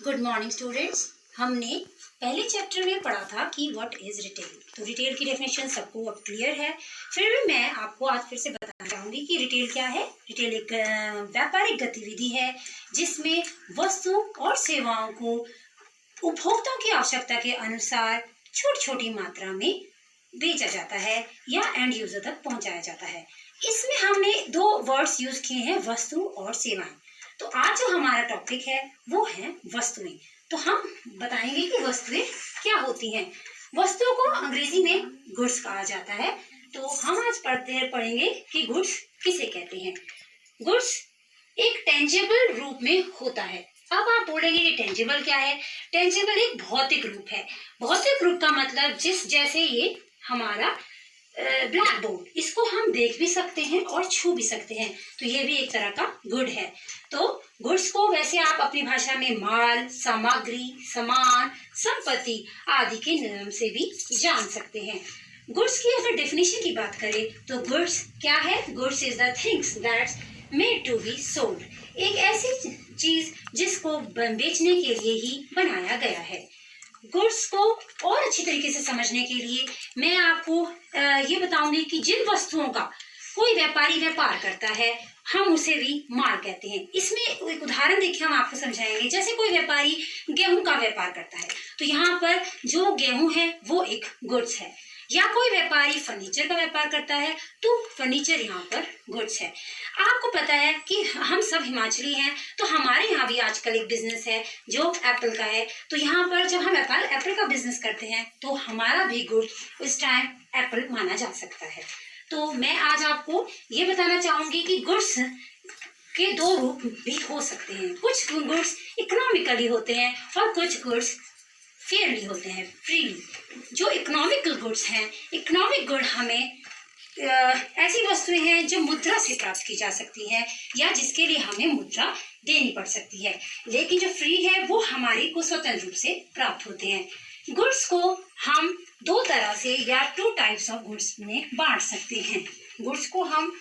Good morning students. हमने पहले chapter में पढ़ा था कि व्हाट इज रिटेल। तो रिटेल की डेफिनेशन सबको अब क्लियर है। फिर भी मैं आपको आज फिर से बताना चाहूंगी कि रिटेल क्या है। रिटेल एक व्यापारिक गतिविधि है जिसमें वस्तु और सेवाओं को उपभोक्ताओं की आवश्यकता के अनुसार छोटी छोटी मात्रा में बेचा जाता है या एंड यूजर तक पहुंचाया जाता है। इसमें हमने दो वर्ड्स यूज किए हैं, वस्तु और सेवाएं। तो आज जो हमारा टॉपिक है वो है वस्तुएं। तो हम बताएंगे कि वस्तुएं क्या होती हैं। वस्तुओं को अंग्रेजी में गुड्स कहा जाता है। तो हम आज पढ़ेंगे कि गुड्स किसे कहते हैं। गुड्स एक टेंजिबल रूप में होता है। अब आप बोलेंगे कि टेंजिबल क्या है। टेंजिबल एक भौतिक रूप है। भौतिक रूप का मतलब जिस जैसे ये हमारा ब्लैक बोर्ड, इसको हम देख भी सकते हैं और छू भी सकते हैं, तो ये भी एक तरह का गुड है। तो गुड्स को वैसे आप अपनी भाषा में माल, सामग्री, सामान, संपत्ति आदि के नाम से भी जान सकते हैं। गुड्स की अगर डेफिनेशन की बात करें तो गुड्स क्या है। Goods is the things that's made to be sold. एक ऐसी चीज जिसको बेचने के लिए ही बनाया गया है। गुड्स को और अच्छी तरीके से समझने के लिए मैं आपको ये बताऊंगी कि जिन वस्तुओं का कोई व्यापारी व्यापार करता है हम उसे भी माल कहते हैं। इसमें एक उदाहरण देखिए हम आपको समझाएंगे। जैसे कोई व्यापारी गेहूं का व्यापार करता है तो यहाँ पर जो गेहूं है वो एक गुड्स है। या कोई व्यापारी फर्नीचर का व्यापार करता है तो फर्नीचर यहाँ पर गुड्स है। आपको पता है कि हम सब हिमाचली हैं, तो हमारे यहाँ भी आजकल एक बिजनेस है जो एप्पल का है। तो यहाँ पर जब हम एप्पल का बिजनेस करते हैं तो हमारा भी गुड उस टाइम एप्पल माना जा सकता है। तो मैं आज आपको ये बताना चाहूंगी कि गुड्स के दो रूप भी हो सकते हैं। कुछ गुड्स इकोनॉमिकली होते हैं और कुछ गुड्स फेयरली होते हैं, फ्रीली। जो इकोनॉमिकल गुड्स हैं, इकोनॉमिक गुड हमें ऐसी वस्तुएं हैं जो मुद्रा से प्राप्त की जा सकती हैं या जिसके लिए हमें मुद्रा देनी पड़ सकती है। लेकिन जो फ्री है वो हमारे को स्वतंत्र रूप से प्राप्त होते हैं। गुड्स को हम दो तरह से या टू टाइप्स ऑफ गुड्स में बांट सकते हैं। गुड्स को हम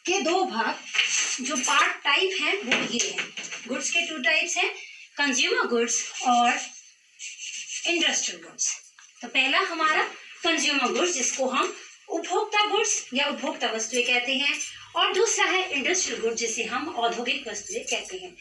के दो भाग जो पार्ट टाइप हैं वो ये हैं। गुड्स के टू टाइप्स हैं, कंज्यूमर गुड्स और इंडस्ट्रियल गुड्स। तो पहला हमारा कंज्यूमर गुड्स जिसको हम उपभोक्ता गुड्स या उपभोक्ता वस्तुएं कहते हैं, और दूसरा है इंडस्ट्रियल गुड्स जिसे हम औद्योगिक वस्तुएं कहते हैं।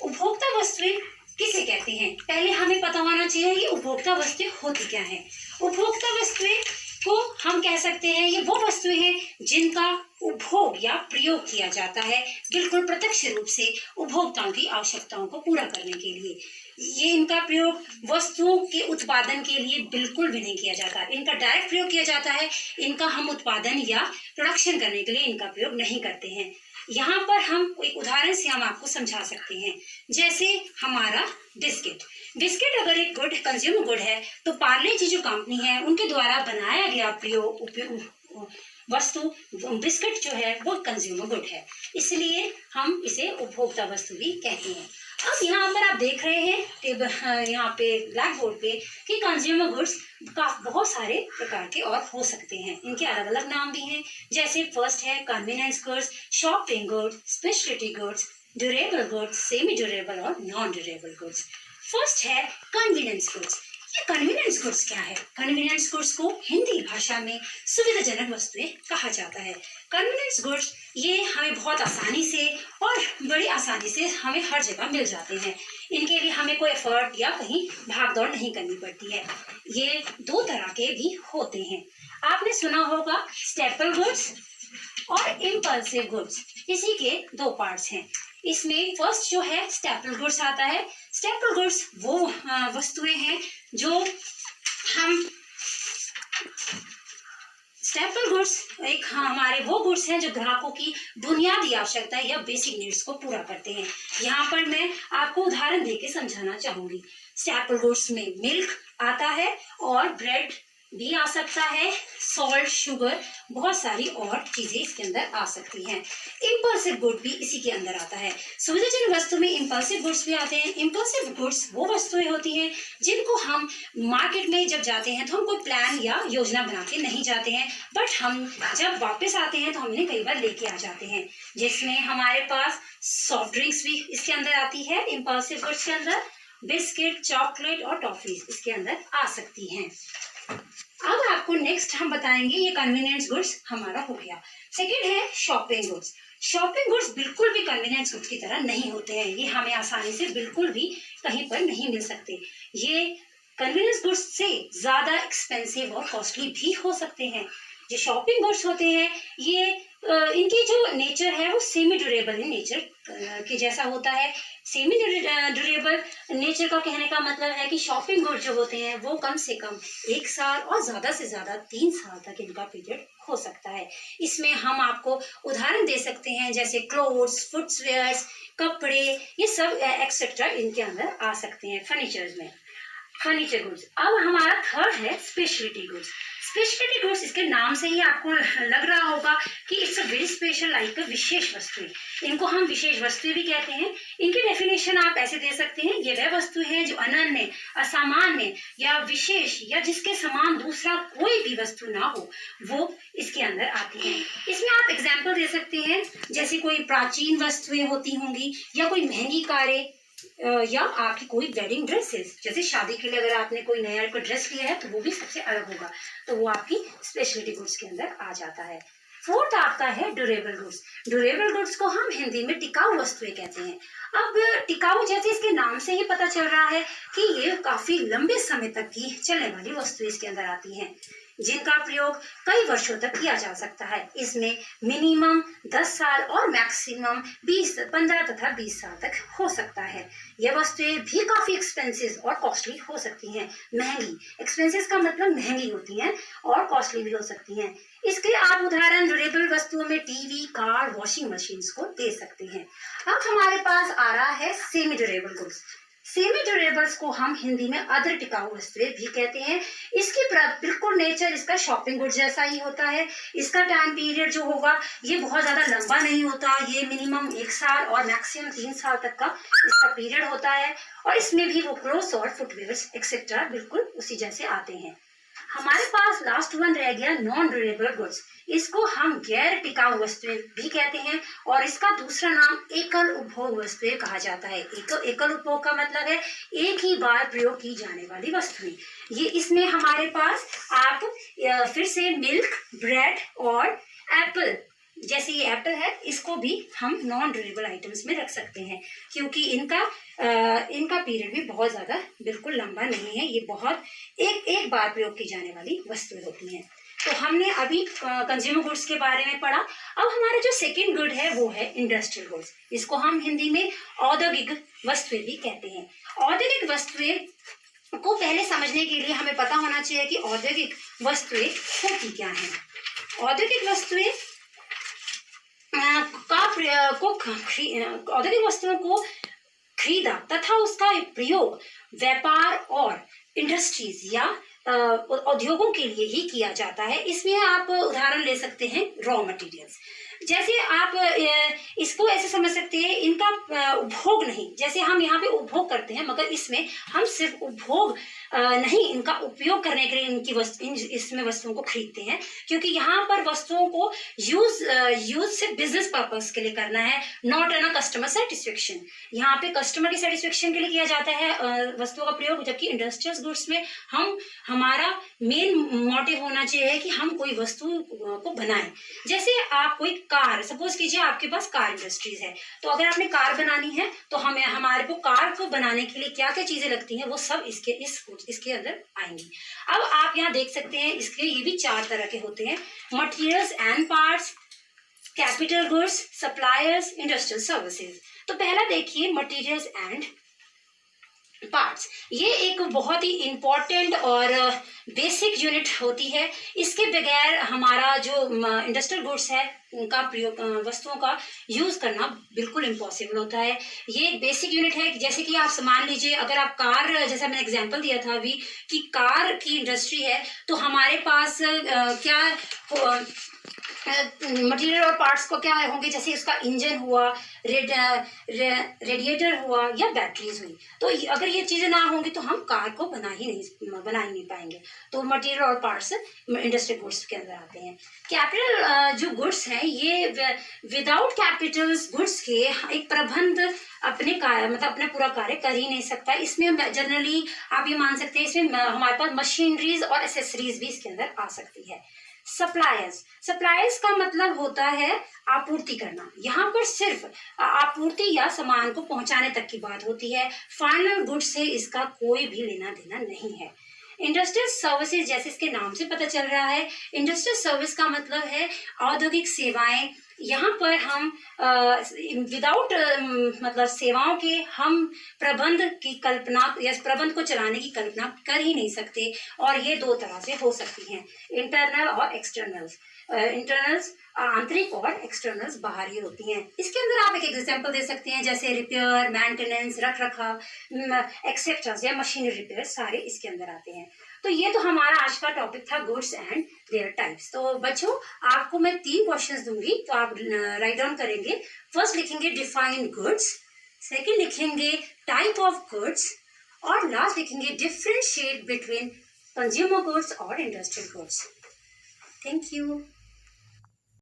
उपभोक्ता वस्तुएं किसे कहते हैं, पहले हमें पता होना चाहिए कि उपभोक्ता वस्तुएं होती क्या है। उपभोक्ता वस्तुएं को हम कह सकते हैं ये वो वस्तुएं हैं जिनका उपभोग या प्रयोग किया जाता है बिल्कुल प्रत्यक्ष रूप से उपभोक्ताओं की आवश्यकताओं को पूरा करने के लिए। ये इनका प्रयोग वस्तुओं के उत्पादन के लिए बिल्कुल भी नहीं किया जाता। इनका डायरेक्ट प्रयोग किया जाता है, इनका हम उत्पादन या प्रोडक्शन करने के लिए इनका प्रयोग नहीं करते हैं। यहाँ पर हम एक उदाहरण से हम आपको समझा सकते हैं। जैसे हमारा बिस्किट। बिस्किट अगर एक गुड कंज्यूमर गुड है तो पार्ले जी जो कंपनी है उनके द्वारा बनाया गया उपयोग वस्तु बिस्किट जो है वो कंज्यूमर गुड है, इसलिए हम इसे उपभोक्ता वस्तु भी कहते हैं। अब यहाँ पर आप देख रहे हैं यहाँ पे ब्लैक बोर्ड पे कि कंज्यूमर गुड्स का बहुत सारे प्रकार के और हो सकते हैं। इनके अलग अलग नाम भी हैं। जैसे फर्स्ट है convenience goods, shopping goods, speciality goods, durable goods, semi durable और नॉन ड्यूरेबल गुड्स। फर्स्ट है कन्वीनियंस गुड्स। ये कन्वीनियंस गुड्स क्या है। कन्वीनियंस गुड्स को हिंदी भाषा में सुविधाजनक वस्तुएं कहा जाता है। कन्वीनियंस गुड्स ये हमें बहुत आसानी से और बड़ी आसानी से हमें हर जगह मिल जाते हैं। इनके लिए हमें कोई एफर्ट या कहीं भाग दौड़ नहीं करनी पड़ती है। ये दो तरह के भी होते हैं। आपने सुना होगा स्टेपल गुड्स और इम्पल्सिव गुड्स। इसी के दो पार्ट्स हैं। इसमें फर्स्ट जो है स्टेपल गुड्स आता है। स्टेपल गुड्स वो वस्तुएं हैं जो हम स्टेपल गुड्स एक हमारे वो गुड्स हैं जो ग्राहकों की बुनियादी आवश्यकता या बेसिक नीड्स को पूरा करते हैं। यहाँ पर मैं आपको उदाहरण देके समझाना चाहूंगी। स्टेपल गुड्स में मिल्क आता है और ब्रेड भी आ सकता है, सॉल्ट, शुगर, बहुत सारी और चीजें इसके अंदर आ सकती हैं। इम्पल्सिव गुड भी इसी के अंदर आता है। सुविधाजनक वस्तु में इम्पल्सिव गुड्स भी आते हैं। इम्पल्सिव गुड्स वो वस्तुएं होती हैं जिनको हम मार्केट में जब जाते हैं तो हम कोई प्लान या योजना बना के नहीं जाते हैं, बट हम जब वापस आते हैं तो हम इन्हें कई बार लेके आ जाते हैं। जिसमें हमारे पास सॉफ्ट ड्रिंक्स भी इसके अंदर आती है इम्पल्सिव गुड्स के अंदर, बिस्किट, चॉकलेट और टॉफीज इसके अंदर आ सकती हैं। अब आपको नेक्स्ट हम बताएंगे, ये कन्वीनियंस गुड्स हमारा हो गया। सेकंड है शॉपिंग गुड्स। शॉपिंग गुड्स बिल्कुल भी कन्वीनियंस गुड्स की तरह नहीं होते हैं, ये हमें आसानी से बिल्कुल भी कहीं पर नहीं मिल सकते। ये कन्वीनियंस गुड्स से ज्यादा एक्सपेंसिव और कॉस्टली भी हो सकते हैं। जो शॉपिंग गुड्स होते हैं ये इनकी जो नेचर है वो सेमी ड्यूरेबल इन नेचर के जैसा होता है। सेमी ड्यूरेबल नेचर का कहने का मतलब है कि शॉपिंग गुड्स जो होते हैं वो कम से कम 1 साल और ज्यादा से ज्यादा 3 साल तक इनका पीरियड हो सकता है। इसमें हम आपको उदाहरण दे सकते हैं जैसे क्लोथ्स, फुटवेयर्स, कपड़े, ये सब एक्सेट्रा इनके अंदर आ सकते हैं। फर्नीचर्स में फर्नीचर गुड्स। अब हमारा थर्ड है स्पेशलिटी गुड्स। स्पेशलिटी गुड्स, इसके नाम से ही आपको लग रहा होगा कि it's a very special, like विशेष वस्तुएं। इनको हम विशेष वस्तुएं भी कहते हैं। इनकी डेफिनेशन आप ऐसे दे सकते हैं, ये वह वस्तु है जो अनन्य, असामान्य या विशेष या जिसके समान दूसरा कोई भी वस्तु ना हो, वो इसके अंदर आती है। इसमें आप एग्जाम्पल दे सकते हैं जैसे कोई प्राचीन वस्तुएं होती होंगी या कोई महंगी कारें या आपकी कोई वेडिंग ड्रेसेस, जैसे शादी के लिए अगर आपने कोई नया कोई ड्रेस लिया है तो वो भी सबसे अलग होगा, तो वो आपकी स्पेशलिटी गुड्स के अंदर आ जाता है। फोर्थ आपका है ड्यूरेबल गुड्स। ड्यूरेबल गुड्स को हम हिंदी में टिकाऊ वस्तुएं कहते हैं। अब टिकाऊ, जैसे इसके नाम से ही पता चल रहा है कि ये काफी लंबे समय तक की चलने वाली वस्तुएं इसके अंदर आती हैं, जिनका प्रयोग कई वर्षों तक किया जा सकता है। इसमें मिनिमम 10 साल और मैक्सिमम 15 तथा 20 साल तक हो सकता है। यह वस्तुएं भी काफी एक्सपेंसिव और कॉस्टली हो सकती हैं। महंगी, एक्सपेंसिव का मतलब महंगी होती हैं और कॉस्टली भी हो सकती हैं। इसके आप उदाहरण ड्यूरेबल वस्तुओं में टीवी, कार, वॉशिंग मशीन को दे सकते हैं। अब हमारे पास आ रहा है semi durable goods. Semi durables को हम हिंदी में अदर टिकाऊ वस्तुएं भी कहते हैं। इसकी बिल्कुल नेचर इसका शॉपिंग गुड जैसा ही होता है। इसका टाइम पीरियड जो होगा ये बहुत ज्यादा लंबा नहीं होता, ये मिनिमम 1 साल और मैक्सिमम 3 साल तक का इसका पीरियड होता है, और इसमें भी वो क्लोथ्स और फुटवेयर्स एक्सेट्रा बिल्कुल उसी जैसे आते हैं। हमारे पास लास्ट वन रह गया नॉन ड्यूरेबल गुड्स। इसको हम गैर टिकाऊ वस्तुएं भी कहते हैं, और इसका दूसरा नाम एकल उपभोग वस्तुएं कहा जाता है। एकल उपभोग का मतलब है एक ही बार प्रयोग की जाने वाली वस्तुएं। ये इसमें हमारे पास आप फिर से मिल्क, ब्रेड और एप्पल, जैसे ये एप्पल है, इसको भी हम नॉन ड्यूरेबल आइटम्स में रख सकते हैं, क्योंकि इनका पीरियड भी बहुत ज्यादा बिल्कुल लंबा नहीं है। ये बहुत एक बार प्रयोग की जाने वाली वस्तुएं होती हैं। तो हमने अभी कंज्यूमर गुड्स के बारे में पढ़ा। अब हमारा जो सेकंड गुड है वो है इंडस्ट्रियल गुड्स। इसको हम हिंदी में औद्योगिक वस्तुएं भी कहते हैं। औद्योगिक वस्तुएं को पहले समझने के लिए हमें पता होना चाहिए कि औद्योगिक वस्तुएं होती क्या हैं। औद्योगिक वस्तुएं औद्योगिक वस्तुओं को खरीदा तथा उसका प्रयोग व्यापार और इंडस्ट्रीज या उद्योगों के लिए ही किया जाता है। इसमें आप उदाहरण ले सकते हैं रॉ मटेरियल्स। जैसे आप इसको ऐसे समझ सकते हैं, इनका उपभोग नहीं, जैसे हम यहाँ पे उपभोग करते हैं, मगर इसमें हम सिर्फ उपभोग नहीं, इनका उपयोग करने के लिए इसमें वस्तुओं को खरीदते हैं, क्योंकि यहाँ पर वस्तुओं को यूज से बिजनेस पर्पस के लिए करना है, नॉट एन कस्टमर सेटिस्फेक्शन। यहाँ पे कस्टमर की सेटिस्फेक्शन के लिए किया जाता है वस्तुओं का प्रयोग, जबकि इंडस्ट्रियल गुड्स में हमारा मेन मोटिव होना चाहिए कि हम कोई वस्तु को बनाएं। जैसे आप कोई कार, सपोज कीजिए आपके पास कार इंडस्ट्रीज है, तो अगर आपने कार बनानी है तो हमारे को कार को बनाने के लिए क्या क्या चीजें लगती हैं वो सब इसके अंदर आएंगी। अब आप यहाँ देख सकते हैं, इसके ये भी 4 तरह के होते हैं: materials and parts, capital goods, suppliers, industrial services. तो पहला देखिए मटेरियल्स एंड पार्ट्स। ये एक बहुत ही इंपॉर्टेंट और बेसिक यूनिट होती है। इसके बगैर हमारा जो इंडस्ट्रियल गुड्स है उनका प्रयोग, वस्तुओं का यूज करना बिल्कुल इम्पॉसिबल होता है। ये एक बेसिक यूनिट है। जैसे कि आप मान लीजिए, अगर आप कार, जैसा मैंने एग्जांपल दिया था अभी कि कार की इंडस्ट्री है, तो हमारे पास क्या मटेरियल और पार्ट्स को क्या होंगे, जैसे उसका इंजन हुआ, रेडिएटर हुआ या बैटरीज हुई। तो अगर ये चीजें ना होंगी तो हम कार को बना ही नहीं पाएंगे। तो मटेरियल और पार्ट्स इंडस्ट्रियल गुड्स के अंदर आते हैं। कैपिटल जो गुड्स हैं हैं ये विदाउट कैपिटल्स गुड्स के एक प्रबंध अपने कार्य मतलब अपना पूरा कार्य कर ही नहीं सकता। इसमें जनरली आप ये मान सकते हैं इसमें हमारे पास मशीनरीज और एसेसरीज भी इसके अंदर आ सकती है। सप्लायर्स का मतलब होता है आपूर्ति करना। यहाँ पर सिर्फ आपूर्ति या सामान को पहुंचाने तक की बात होती है, फाइनल गुड्स से इसका कोई भी लेना देना नहीं है। इंडस्ट्रियल सर्विसेज, जैसे इसके नाम से पता चल रहा है, इंडस्ट्रियल सर्विस का मतलब है औद्योगिक सेवाएं। यहाँ पर हम विदाउट मतलब सेवाओं के हम प्रबंध की कल्पना या प्रबंध को चलाने की कल्पना कर ही नहीं सकते। और ये दो तरह से हो सकती हैं, इंटरनल और एक्सटर्नल्स। इंटरनल्स आंतरिक और एक्सटर्नल्स बाहरी होती हैं। इसके अंदर आप एक एग्जांपल दे सकते हैं, जैसे रिपेयर, मेंटेनेंस, रख रखाव, एक्सेट्रा या मशीनरी रिपेयर, सारे इसके अंदर आते हैं। तो ये तो हमारा आज का टॉपिक था गुड्स एंड देयर टाइप्स। तो बच्चों आपको मैं 3 क्वेश्चंस दूंगी, तो आप राइट डाउन करेंगे। फर्स्ट लिखेंगे डिफाइन गुड्स, सेकंड लिखेंगे टाइप ऑफ गुड्स, और लास्ट लिखेंगे डिफरेंशिएट बिटवीन कंज्यूमर गुड्स और इंडस्ट्रियल गुड्स। Thank you.